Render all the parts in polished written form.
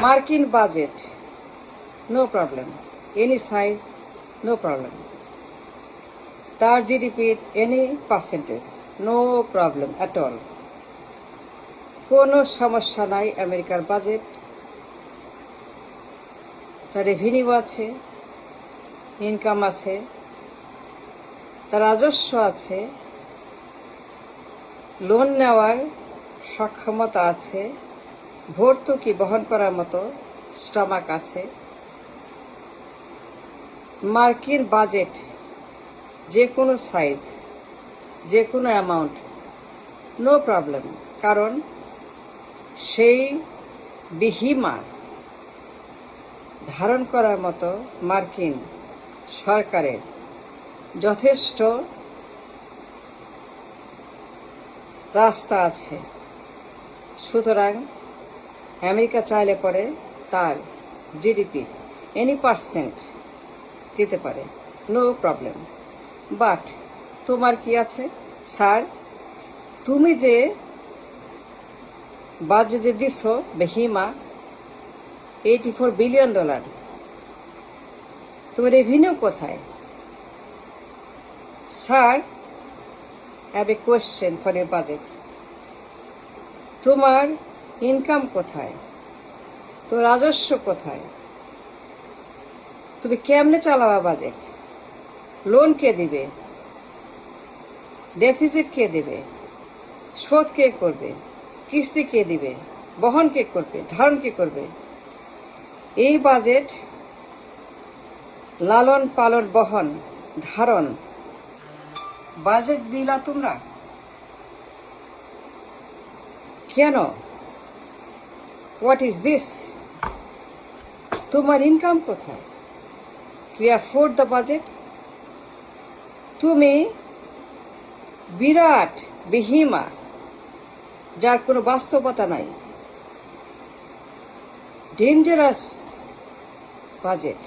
মার্কিন budget, no problem, any size, no problem. তার জিডিপির any percentage, no problem at all. কোনো সমস্যা নাই আমেরিকার বাজেট। তার রেভিনিউ আছে, ইনকাম আছে, তার রাজস্ব আছে, লোন নেওয়ার সক্ষমতা আছে, ভর্তুকি বহন করার মতো স্টমাক আছে। মার্কিন বাজেট যে কোনো সাইজ, যে কোনো অ্যামাউন্ট, নো প্রবলেম। কারণ সেই বিহিমা ধারণ করার মতো মার্কিন সরকারের যথেষ্ট রাস্তা আছে। সুতরাং আমেরিকা চাইলে পরে তার জিডিপির এনি পার্সেন্ট দিতে পারে, নো প্রবলেম। বাট তোমার কি আছে স্যার? তুমি যে বাজেটে দিছ বেহিমা $84 বিলিয়ন, তোমার রেভিনিউ কোথায়? Sir, have a question for your budget. তোমার ইনকাম কোথায়? তোর রাজস্ব কোথায়? তুমি কেমনে চালাবা বাজেট? লোন কে দিবে? ডেফিসিট কে দেবে? শোধ কে করবে? কিস্তি কে দিবে? বহন কে করবে? ধারণ কে করবে? এই বাজেট লালন পালন বহন ধারণ বাজেট দিলা তোমরা কেন? What is this? তোমার ইনকাম কোথায় টু অ্যাফোর্ড দ্য বাজেট? তুমি বিরাট বিহিমা, যার কোনো বাস্তবতা নাই, ডেঞ্জারাস বাজেট।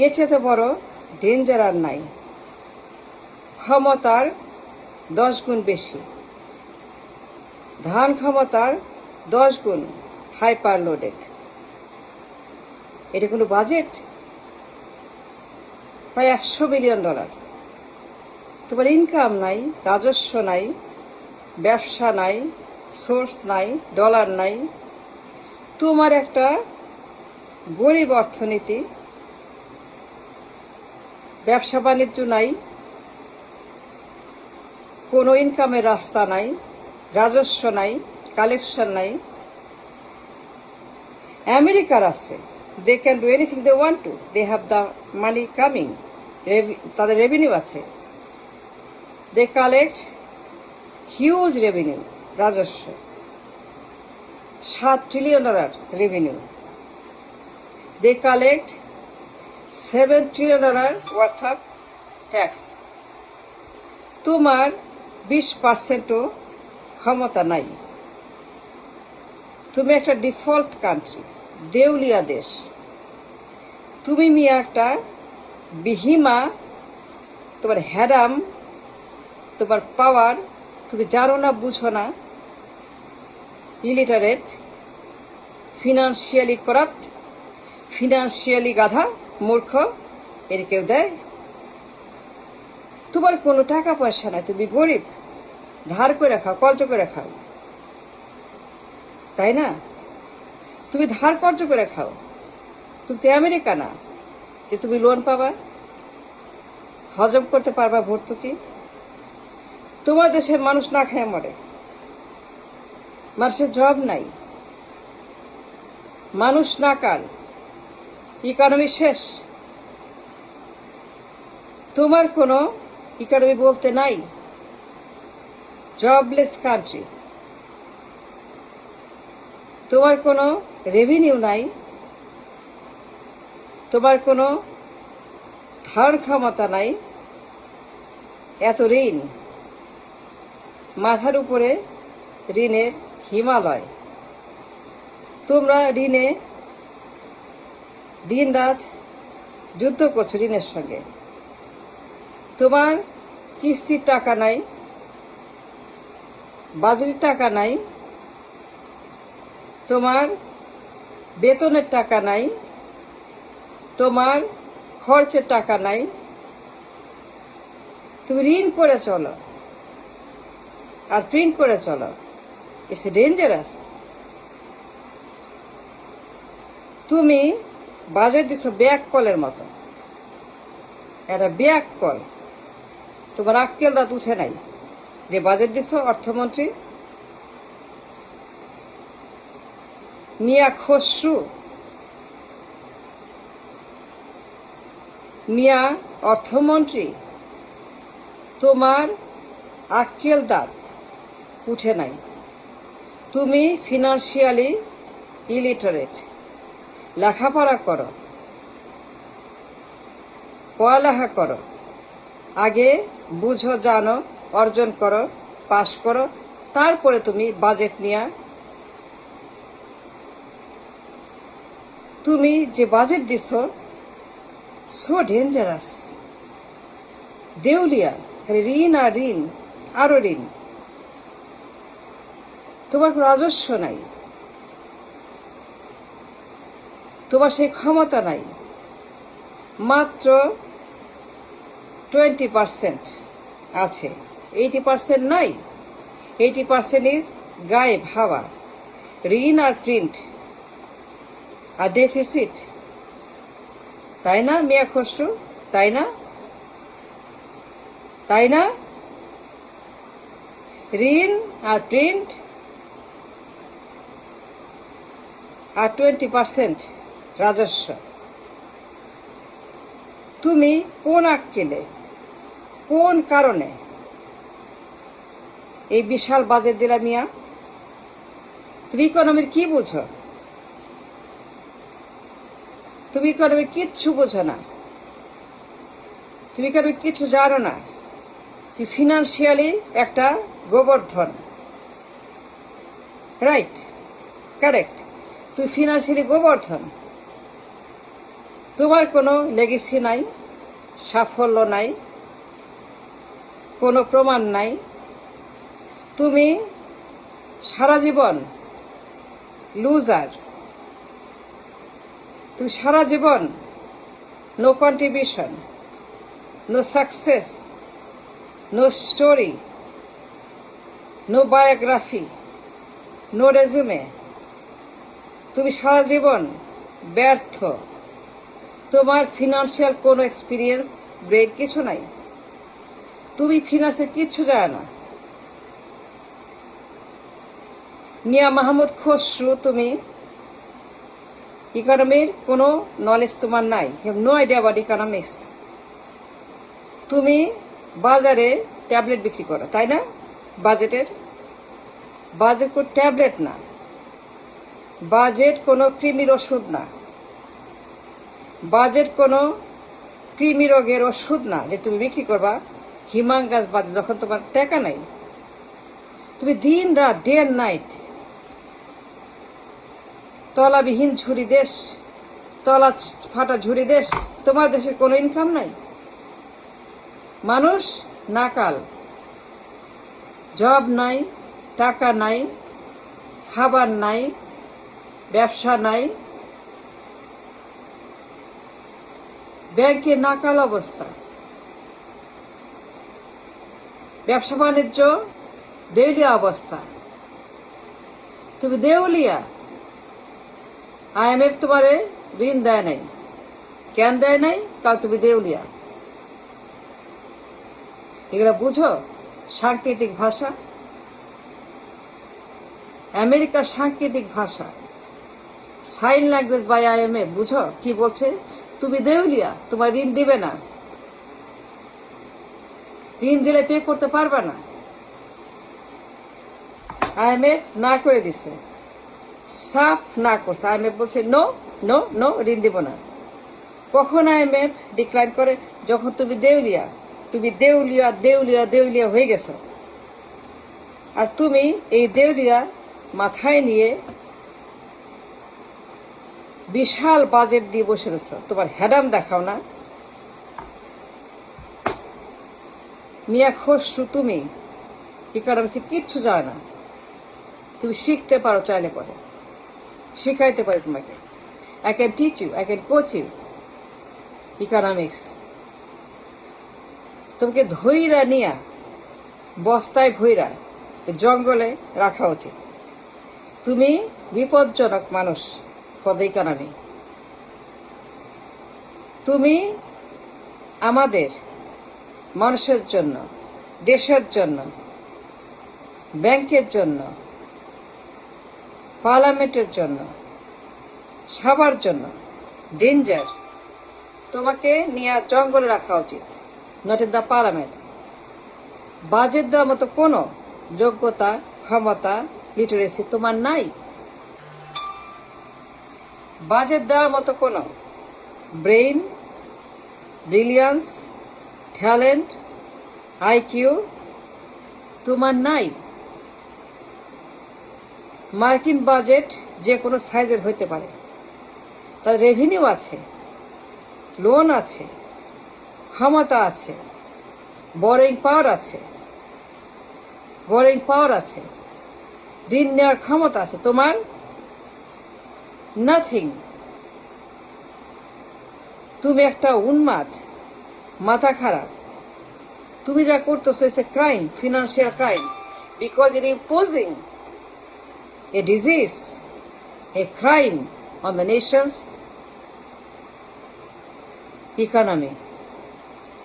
এর চেয়ে বড় ডেঞ্জার আর নাই। ক্ষমতার 10 গুণ বেশি, ধান ক্ষমতার 10 গুণ হাইপার লোডেড। এটা কোনো বাজেট? প্রায় $100 বিলিয়ন। তোমার ইনকাম নাই, রাজস্ব নাই, ব্যবসা নাই, সোর্স নাই, ডলার নাই। তোমার একটা গরিব অর্থনীতি, ব্যবসা বাণিজ্য নাই, কোনো ইনকামের রাস্তা নাই, রাজস্ব নাই, কালেকশন নাই। আমেরিকার আছে, they can do anything they want to, they have the money coming, তাদের রেভিনিউ আছে, দে কালেক্ট হিউজ রেভিনিউ, রাজস্ব $7 trillion revenue, they collect $7 trillion worth of tax. তোমার 20%ও ক্ষমতা নাই। তুমি একটা ডিফল্ট কান্ট্রি, দেউলিয়া দেশ। তুমি মিয়া একটা বিহিমা, তোমার হ্যারাম, তোমার পাওয়ার তুমি জানো না, বুঝো না, ইলিটারেট, ফিনান্সিয়ালি করাপ্ট, ফিনান্সিয়ালি গাধা, মূর্খ। এর কেউ দেয়? তোমার কোনো টাকা পয়সা নাই, তুমি গরিব, ধার করে খাও, কর্জ করে খাও, তাই না? তুমি ধার কর্জ করে খাও। তুমি তো আমেরিকা না যে তুমি লোন পাবা, হজম করতে পারবা ভর্তুকি। তোমার দেশের মানুষ না খেয়ে মরে, মানুষের জব নাই, মানুষ নাকাল, ইকোনমি শেষ। তোমার কোনো ইকোনমি বলতে নাই, জবলেস কান্ট্রি। তোমার কোনো রেভিনিউ নাই, তোমার কোনো ধারণ ক্ষমতা নাই। এত ঋণ, মাথার উপরে ঋণের হিমালয়। তোমরা ঋণে দিন রাত যুদ্ধ করছো ঋণের সঙ্গে। তোমার কিস্তির টাকা নাই, বাজারের টাকা নাই, তোমার বেতনের টাকা নাই, তোমার খরচের টাকা নাই, তুমি ঋণ করে চলো আর প্রিন্ট করে চলো। It's dangerous. তুমি বাজেট দিচ্ছ ব্যাক কলের মতো, একটা ব্যাক কল। তোমার আক্কেল দাঁত উঠে নাই যে বাজেট দিচ্ছ অর্থমন্ত্রী মিয়া খসরু, মিয়া অর্থমন্ত্রী, তোমার আক্কেল দাঁত উঠে নাই। তুমি ফিনান্সিয়ালি ইলিটারেট। লেখাপড়া করো, পড়ালেখা করো, আগে বুঝো, জানো, অর্জন করো, পাশ করো, তারপরে তুমি বাজেট নিয়ে। তুমি যে বাজেট দিছ সো ডেঞ্জারাস। দেউলিয়া, খালি ঋণ আর ঋণ, আরো ঋণ। তোমার কোনো রাজস্ব নাই, তোমার সেই ক্ষমতা নাই। মাত্র 20% আছে, 80% নাই। 80% ইজ গায়েব, হাওয়া, ঋণ আর প্রিন্ট আর ডেফিসিট। তাই না মিয়া খসরু? তাই না? তাই না? ঋণ আর প্রিন্ট আর 20% রাজস্ব। তুমি কোন আক্কেলে, কোন কারণে এই বিশাল বাজেট দিলা মিয়া? তুমি ইকোনমির কি বুঝো? তুমি ইকোনমির কিচ্ছু বোঝো না, তুমি ইকোনমির কিছু জানো না। তুমি ফিনান্সিয়ালি একটা গোবর্ধন, রাইট, কারেক্ট। তুই ফিনান্সিয়ালি গোবর্ধন। তোমার কোনো লেগেসি নাই, সাফল্য নাই, কোনো প্রমাণ নাই। তুমি সারা জীবন লুজার। তুমি সারা জীবন no contribution, no success, no story, no biography, no resume. তুমি সারা জীবন ব্যর্থ। তোমার ফিনান্সিয়াল কোনো এক্সপিরিয়েন্স, গ্রেড কিছু নাই। তুমি ফিনান্সের কিচ্ছু জানো না। মিয়া মাহমুদ খসরু, তুমি ইকোনমির কোনো নলেজ তোমার নাই। You have no idea about economics. তুমি বাজারে ট্যাবলেট বিক্রি করো, তাই না? বাজেটের বাজেট কোনো ট্যাবলেট না, বাজেট কোনো কৃমির ওষুধ না, বাজেট কোনো কৃমি রোগের ওষুধ না যে তুমি বিক্রি করবা হিমাঙ্গাস বাজেট যখন তোমার টাকা নাই। তুমি দিন রাত, ডে অ্যান্ড নাইট, তলাবিহীন ঝুড়ি দেশ, তলা ফাটা ঝুড়ি দেশ। তোমার দেশের কোনো ইনকাম নাই, মানুষ নাকাল, জব নাই, টাকা নাই, খাবার নাই, ব্যবসা নাই, ব্যাংকে নাকাল অবস্থা, ব্যবসা বাণিজ্য দেউলিয়া অবস্থা। তুমি দেউলিয়া। IMF তোমারে ঋণ দেয় নাই। কেন দেয় নাই? কারণ তুমি দেউলিয়া। এগুলা বুঝো? সাংকেতিক ভাষা, আমেরিকার সাংকেতিক ভাষা, সাইন ল্যাঙ্গুয়েজ বাই IMF। বুঝো কি বলছে? তুমি দেউলিয়া, তোমার ঋণ দিবে না, ঋণ দিলে পে করতে পারবে না। IMF না করে দিছে, সাফ না করছে। IMF বলছে নো নো নো, ঋণ দিব না। কখন IMF ডিক্লাইন করে? যখন তুমি দেউলিয়া। তুমি দেউলিয়া দেউলিয়া দেউলিয়া হয়ে গেছো। আর তুমি এই দেউলিয়া মাথায় নিয়ে বিশাল বাজেট দিয়ে বসে রয়েছো। তোমার হ্যাডাম দেখাও না মিয়া খসরু। তুমি ইকোনমিক্সে কিচ্ছু জানো না। তুমি শিখতে পারো চাইলে পরে। শিখাইতে পারি তোমাকে। I can teach you, I can coach you economics. তোমাকে ধৈরা নিয়া বস্তায় ভৈরা জঙ্গলে রাখা উচিত। তুমি বিপজ্জনক মানুষ ফর দ্য ইকোনমি। তুমি আমাদের মানুষের জন্য, দেশের জন্য, ব্যাংকের জন্য, পার্লামেন্টের জন্য, সবার জন্য ডেঞ্জার। তোমাকে নিয়ে জঙ্গলে রাখা উচিত, not in the parliament. Budget দেওয়ার মতো কোনো যোগ্যতা, ক্ষমতা, লিটারেসি তোমার নাই। বাজেট দেওয়ার মতো কোনো ব্রেইন, ব্রিলিয়ান্স, ট্যালেন্ট, আইকিউ তোমার নাই। মার্কিন বাজেট যে কোনো সাইজের হইতে পারে, তার রেভিনিউ আছে, লোন আছে, ক্ষমতা আছে, বরোয়িং পাওয়ার আছে, ঋণ নেওয়ার ক্ষমতা আছে। তোমার নাথিং। তুমি একটা উন্মাদ, মাথা খারাপ। তুমি যা করতেছো it's a crime, financial crime, because it imposing a disease, a crime on the nation's economy.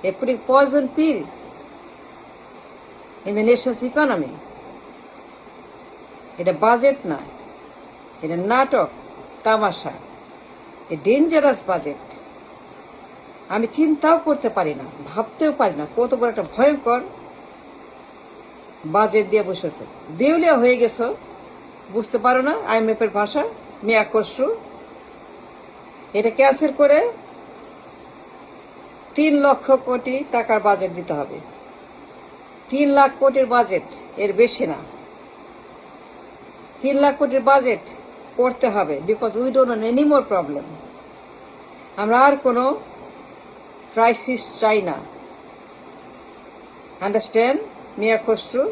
A putting poison pill in the nation's economy. এটা বাজেট না, এটা নাটক, তামাশা, এ ডেঞ্জারাস বাজেট। আমি চিন্তাও করতে পারি না, ভাবতেও পারি না কত বড় একটা ভয়ঙ্কর বাজেট দিয়ে বসেছ। দেউলিয়া হয়ে গেছো, বুঝতে পারো না IMF এর ভাষা, মিয়া খসরু। এটা ক্যান্সেল করে 3 লক্ষ কোটি টাকার বাজেট দিতে হবে। 3 লাখ কোটির বাজেট, এর বেশি না। 3 লাখ কোটির বাজেট করতে হবে, because we don't want any more problem. আমরা আর কোনো ক্রাইসিস চাই না। আন্ডারস্ট্যান্ড মিয়া খসরু?